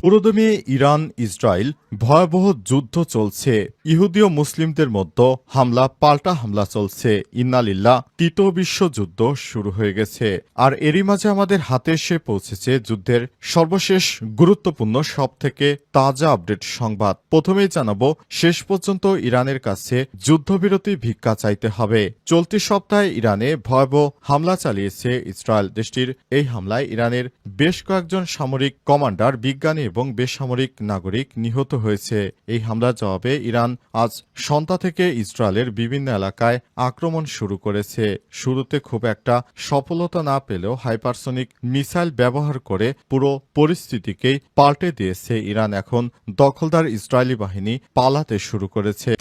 পুরোদমে Iran Israel ভয়াবহ যুদ্ধ চলছে। ইহুদি ও মুসলিমদের মধ্যে হামলা পাল্টা হামলা চলছে। ইন্নালিল্লাহ, তৃতীয় বিশ্বযুদ্ধ শুরু হয়ে গেছে। আর এরই মাঝে আমাদের হাতে এসে পৌঁছেছে যুদ্ধের সর্বশেষ গুরুত্বপূর্ণ সবথেকে তাজা আপডেট সংবাদ। প্রথমেই জানাবো, শেষ পর্যন্ত ইরানের কাছে যুদ্ধবিরতি ভিক্ষা চাইতে হবে। চলতি সপ্তাহে ইরানে ভয়াবহ হামলা চালিয়েছে ইসরায়েল। দেশটির এই হামলায় ইরানের বেশ কয়েকজন সামরিক কমান্ডার, বিজ্ঞানী এবং বেসামরিক নাগরিক নিহত হয়েছে। এই হামলার জবাবে ইরান আজ সন্ধ্যা থেকে ইসরায়েলের বিভিন্ন এলাকায় আক্রমণ শুরু করেছে। শুরুতে খুব একটা সফলতা না পেলেও হাইপারসনিক মিসাইল ব্যবহার করে পুরো পরিস্থিতিকেই পাল্টে দিয়েছে ইরান। এখন দখলদার ইসরায়েলি বাহিনী পালাতে শুরু করেছে।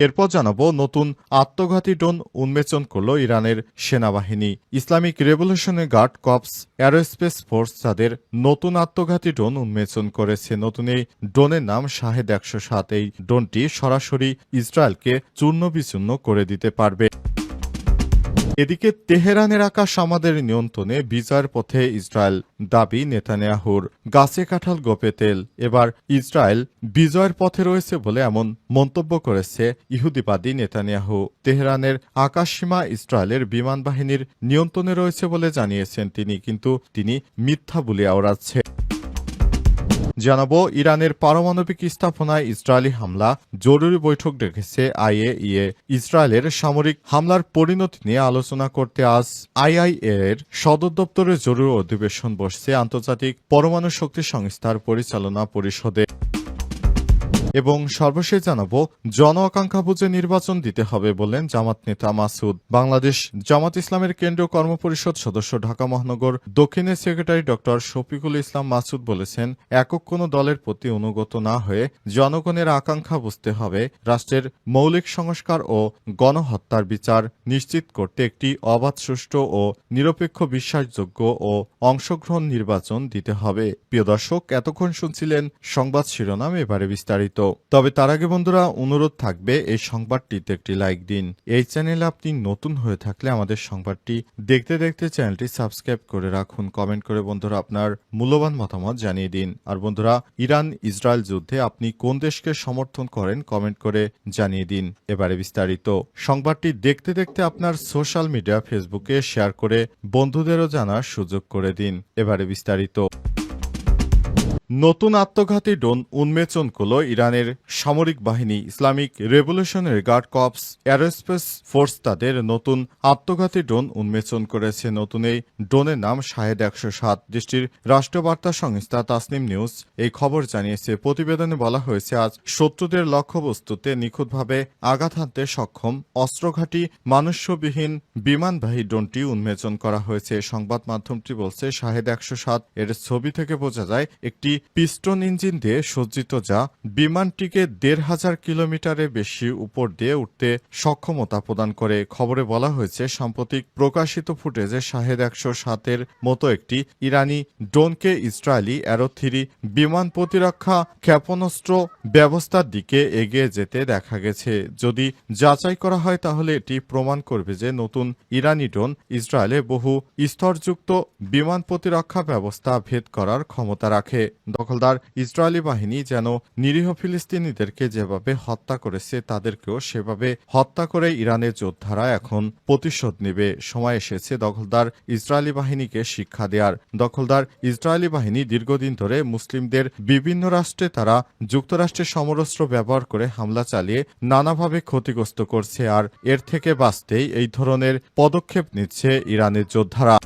এরপর জানাবো, নতুন আত্মঘাতী ড্রোন উন্মোচন করল ইরানের সেনাবাহিনী। Islamic Revolutionary Guard Corps Aerospace Force তাদের নতুন আত্মঘাতী ড্রোন উন্মোচন করেছে। নতুন এই ড্রোনের নাম শাহেদ ১০৭। এই ড্রোনটি সরাসরি ইসরায়েলকে চূর্ণ বিচূর্ণ করে দিতে পারবে। এদিকে তেহরানের আকাশ আমাদের নিয়ন্ত্রণে, বিজয়ের পথে ইসরায়েল দাবি নেতানিয়াহুর। গাছে কাঁঠাল গোপে তেল, এবার ইসরায়েল বিজয়ের পথে রয়েছে বলে এমন মন্তব্য করেছে ইহুদিবাদী নেতানিয়াহু। তেহরানের আকাশসীমা ইসরায়েলের বিমান বাহিনীর নিয়ন্ত্রণে রয়েছে বলে জানিয়েছেন তিনি, কিন্তু তিনি মিথ্যা বলে আওড়াচ্ছে। জানাবো, ইরানের পারমাণবিক স্থাপনায় ইসরায়েলি হামলা, জরুরি বৈঠক ডেকেছে আইএইএ। ইসরায়েলের সামরিক হামলার পরিণতি নিয়ে আলোচনা করতে আজ আইআইএ এর সদর দপ্তরে জরুরি অধিবেশন বসছে আন্তর্জাতিক পরমাণু শক্তি সংস্থার পরিচালনা পরিষদে। এবং সর্বশেষ জানাবো, জন আকাঙ্ক্ষা বুঝে নির্বাচন দিতে হবে বললেন জামাত নেতা মাসুদ। বাংলাদেশ জামাত ইসলামের কেন্দ্রীয় কর্মপরিষদ সদস্য, ঢাকা মহানগর দক্ষিণের সেক্রেটারি ড শফিকুল ইসলাম মাসুদ বলেছেন, একক কোনো দলের প্রতি অনুগত না হয়ে জনগণের আকাঙ্ক্ষা বুঝতে হবে। রাষ্ট্রের মৌলিক সংস্কার ও গণহত্যার বিচার নিশ্চিত করতে একটি অবাধ, সুষ্ঠু ও নিরপেক্ষ, বিশ্বাসযোগ্য ও অংশগ্রহণ নির্বাচন দিতে হবে। প্রিয় দর্শক, এতক্ষণ শুনছিলেন সংবাদ শিরোনাম, এবারে বিস্তারিত। তবে তার আগে বন্ধুরা, অনুরোধ থাকবে এই সংবাদটিতে একটি লাইক দিন। এই চ্যানেলে আপনি নতুন হয়ে থাকলে আমাদের সংবাদটি দেখতে দেখতে চ্যানেলটি সাবস্ক্রাইব করে রাখুন। কমেন্ট করে বন্ধুরা আপনার মূল্যবান মতামত জানিয়ে দিন। আর বন্ধুরা, ইরান ইসরায়েল যুদ্ধে আপনি কোন দেশকে সমর্থন করেন কমেন্ট করে জানিয়ে দিন। এবারে বিস্তারিত সংবাদটি দেখতে দেখতে আপনার সোশ্যাল মিডিয়া ফেসবুকে শেয়ার করে বন্ধুদেরও জানার সুযোগ করে দিন। এবারে বিস্তারিত। নতুন আত্মঘাতী ড্রোন উন্মোচন করল ইরানের সামরিক বাহিনী। Islamic Revolutionary Guard Corps Aerospace Force তাদের নতুন আত্মঘাতী ড্রোন উন্মোচন করেছে। নতুন এই ড্রোনের নাম শাহেদ ১০৭। দেশটির রাষ্ট্রীয় বার্তা সংস্থা তাসনিম নিউজ এই খবর জানিয়েছে। প্রতিবেদনে বলা হয়েছে, আজ শত্রুদের লক্ষ্যবস্তুতে নিখুঁতভাবে আঘাত হানতে সক্ষম অস্ত্রঘাতী মানুষ্যবিহীন বিমানবাহী ড্রোনটি উন্মোচন করা হয়েছে। সংবাদ মাধ্যমটি বলছে, শাহেদ ১০৭ এর ছবি থেকে বোঝা যায় একটি পিস্টন ইঞ্জিন দিয়ে সজ্জিত, যা বিমানটিকে ১৫০০ কিলোমিটারের বেশি উপর দিয়ে উঠতে সক্ষমতা প্রদান করে। খবরে বলা হয়েছে, সাম্প্রতিক প্রকাশিত ফুটেজে শাহেদ ১০৭ এর মতো একটি ইরানি ড্রোনকে ইসরায়েলি অ্যারো-3 বিমান প্রতিরক্ষা ক্ষেপণাস্ত্র ব্যবস্থার দিকে এগিয়ে যেতে দেখা গেছে। যদি যাচাই করা হয় তাহলে এটি প্রমাণ করবে যে নতুন ইরানি ড্রোন ইসরায়েলে বহু স্তরযুক্ত বিমান প্রতিরক্ষা ব্যবস্থা ভেদ করার ক্ষমতা রাখে। দখলদার ইসরায়েলি বাহিনী যেন নিরীহ ফিলিস্তিনিদেরকে যেভাবে হত্যা করেছে, তাদেরকেও সেভাবে হত্যা করে ইরানের যোদ্ধারা এখন প্রতিশোধ নেবে। সময় এসেছে দখলদার ইসরায়েলি বাহিনীকে শিক্ষা দেওয়ার। দখলদার ইসরায়েলি বাহিনী দীর্ঘদিন ধরে মুসলিমদের বিভিন্ন রাষ্ট্রে, তারা যুক্তরাষ্ট্রের সমরাস্ত্র ব্যবহার করে হামলা চালিয়ে নানাভাবে ক্ষতিগ্রস্ত করছে। আর এর থেকে বাঁচতেই এই ধরনের পদক্ষেপ নিচ্ছে ইরানের যোদ্ধারা।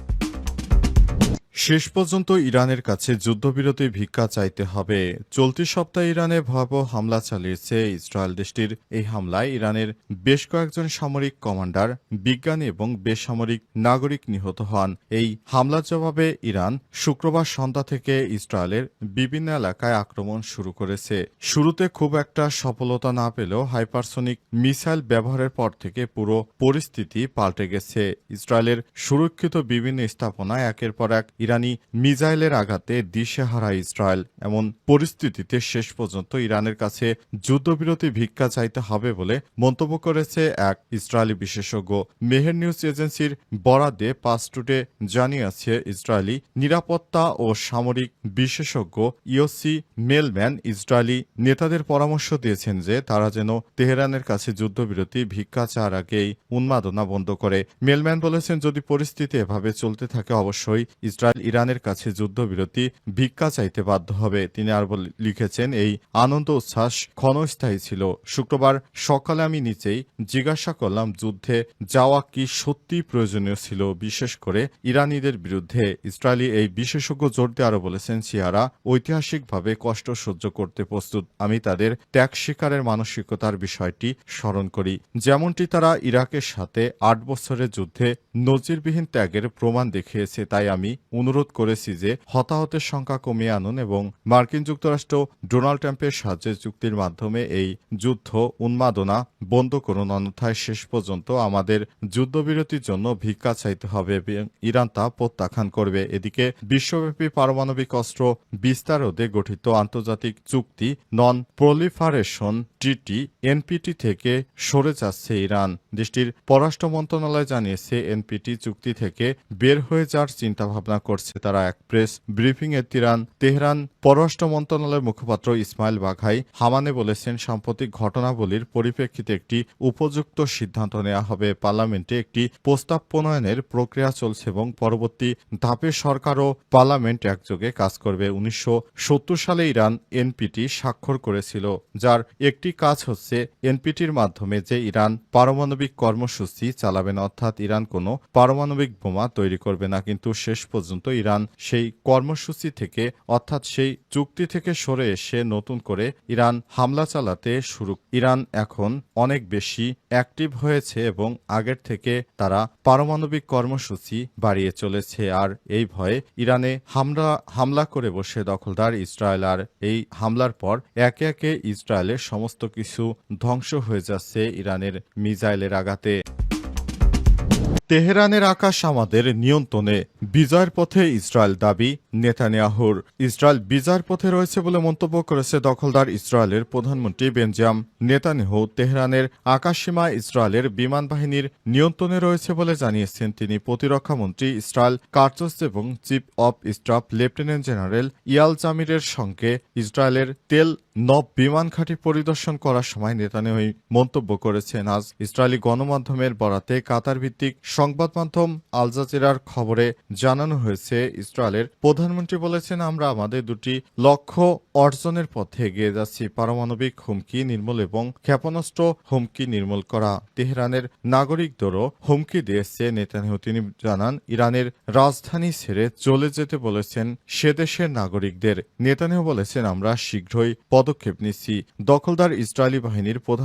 শেষ পর্যন্ত ইরানের কাছে যুদ্ধবিরতি ভিক্ষা চাইতে হবে। চলতি সপ্তাহে ইরানে ভয়াবহ হামলা চালিয়েছে ইসরায়েল। দেশটির এই হামলায় ইরানের বেশ কয়েকজন সামরিক কমান্ডার, বিজ্ঞানী এবং বেসামরিক নাগরিক নিহত হন। এই হামলার জবাবে ইরান শুক্রবার সন্ধ্যা থেকে ইসরায়েলের বিভিন্ন এলাকায় আক্রমণ শুরু করেছে। শুরুতে খুব একটা সফলতা না পেলেও হাইপারসনিক মিসাইল ব্যবহারের পর থেকে পুরো পরিস্থিতি পাল্টে গেছে। ইসরায়েলের সুরক্ষিত বিভিন্ন স্থাপনায় একের পর এক ইরানি মিসাইলের আঘাতে দিশেহারা ইসরায়েল। এমন পরিস্থিতিতে শেষ পর্যন্ত ইরানের কাছে যুদ্ধবিরতি ভিক্ষা চাইতে হবে বলে মন্তব্য করেছে এক ইসরায়েলি বিশেষজ্ঞ। মেহের নিউজ এজেন্সির বরাদ্দে পাসটুডে জানিয়েছে ইসরায়েলি নিরাপত্তা ও সামরিক বিশেষজ্ঞ ইওসি মেলম্যান ইসরায়েলি নেতাদের পরামর্শ দিয়েছেন যে তারা যেন তেহরানের কাছে যুদ্ধবিরতি ভিক্ষা চাওয়ার আগেই উন্মাদনা বন্ধ করে। মেলম্যান বলেছেন, যদি পরিস্থিতি এভাবে চলতে থাকে অবশ্যই ইসরায়েল ইরানের কাছে যুদ্ধবিরতি ভিক্ষা চাইতে বাধ্য হবে। তিনি আর লিখেছেন, এই আনন্দ উচ্ছ্বাস ক্ষণস্থায়ী ছিল। শুক্রবার সকালে আমি নিজেই জিজ্ঞাসা করলাম যুদ্ধে যাওয়া কি সত্যি প্রয়োজনীয় ছিল, বিশেষ করে ইরানিদের বিরুদ্ধে। ইসরায়েলি এই বিশেষজ্ঞ জোর দিয়ে আরও বলেছেন, শিয়ারা ঐতিহাসিকভাবে কষ্ট সহ্য করতে প্রস্তুত। আমি তাদের ত্যাগ স্বীকারের মানসিকতার বিষয়টি স্মরণ করি, যেমনটি তারা ইরাকের সাথে ৮ বছরের যুদ্ধে নজিরবিহীন ত্যাগের প্রমাণ দেখিয়েছে। তাই আমি অনুরোধ করেছি যে হতাহতের সংখ্যা কমিয়ে আনুন এবং মার্কিন যুক্তরাষ্ট্র ডোনাল্ড ট্রাম্পের সাহায্যে চুক্তির মাধ্যমে এই যুদ্ধ উন্মাদনা বন্ধ করুন, অন্যথায় শেষ পর্যন্ত আমাদের যুদ্ধবিরতির জন্য ভিক্ষা চাইতে হবে এবং ইরান তা প্রত্যাখ্যান করবে। এদিকে বিশ্বব্যাপী পারমাণবিক অস্ত্র বিস্তার রোধে গঠিত আন্তর্জাতিক চুক্তি নন প্রলিফারেশন ট্রিটি এনপিটি থেকে সরে যাচ্ছে ইরান। দেশটির পররাষ্ট্র মন্ত্রণালয় জানিয়েছে, এনপিটি চুক্তি থেকে বের হয়ে যাওয়ার চিন্তাভাবনা করছে তারা। এক প্রেস ব্রিফিংয়ে তেহরান পররাষ্ট্র মন্ত্রণালয়ের মুখপাত্র ইসমাইল বাঘাই হামানে বলেছেন, সাম্প্রতিক ঘটনাবলীর পরিপ্রেক্ষিতে একটি উপযুক্ত সিদ্ধান্ত নেওয়া হবে। পার্লামেন্টে একটি প্রস্তাব প্রণয়নের প্রক্রিয়া চলছে এবং পরবর্তী ধাপে সরকার ও পার্লামেন্ট একযোগে কাজ করবে। ১৯৭০ সালে ইরান এনপিটি স্বাক্ষর করেছিল, যার একটি কাজ হচ্ছে এনপিটির মাধ্যমে যে ইরান পারমাণবিক কর্মসূচি চালাবে না, অর্থাৎ ইরান কোনো পারমাণবিক বোমা তৈরি করবে না। কিন্তু শেষ পর্যন্ত ইরান সেই কর্মসূচি থেকে অর্থাৎ সেই চুক্তি থেকে সরে এসে নতুন করে ইরান হামলা চালাতে শুরু। ইরান এখন অনেক বেশি অ্যাক্টিভ হয়েছে এবং আগের থেকে তারা পারমাণবিক কর্মসূচি বাড়িয়ে চলেছে। আর এই ভয়ে ইরানে হামলা করে বসে দখলদার ইসরায়েল। আর এই হামলার পর একে একে ইসরায়েলের সমস্ত কিছু ধ্বংস হয়ে যাচ্ছে ইরানের মিসাইলের আঘাতে। তেহরানের আকাশ আমাদের নিয়ন্ত্রণে, বিজয়ের পথে ইসরায়েল দাবি নেতানিয়াহুর। ইসরায়েল বিজয়ের পথে রয়েছে বলে মন্তব্য করেছে দখলদার ইসরায়েলের প্রধানমন্ত্রী বেঞ্জামিন নেতানিয়াহু। তেহরানের আকাশসীমা ইসরায়েলের বিমান বাহিনীর নিয়ন্ত্রণে রয়েছে বলে জানিয়েছেন তিনি। প্রতিরক্ষামন্ত্রী ইসরায়েল কার্টস এবং chief of staff lieutenant general Eyal জামিরের সঙ্গে ইসরায়েলের তেল নব বিমান ঘাঁটি পরিদর্শন করার সময় নেতানিয়াহু মন্তব্য করেছেন। আজ ইসরায়েলি গণমাধ্যমের বরাতে কাতার ভিত্তিক সংবাদ মাধ্যম আল জাজিরার খবরে জানানো হয়েছে, ইসরায়েলের প্রধানমন্ত্রী বলেছেন, আমরা আমাদের দুটি লক্ষ্য অর্জনের পথে এগিয়ে যাচ্ছি, পারমাণবিক হুমকি নির্মূল এবং ক্ষেপণাস্ত্র হুমকি নির্মূল করা। তেহরানের নাগরিকদেরও হুমকি দিয়েছে নেতানিয়াহু। তিনি জানান, ইরানের রাজধানী ছেড়ে চলে যেতে বলেছেন সে দেশের নাগরিকদের। নেতানিয়াহু বলেছেন, আমরা শীঘ্রই পদক্ষেপ নিচ্ছি। দখলদার ইসরায়েলি বাহিনীর প্রধান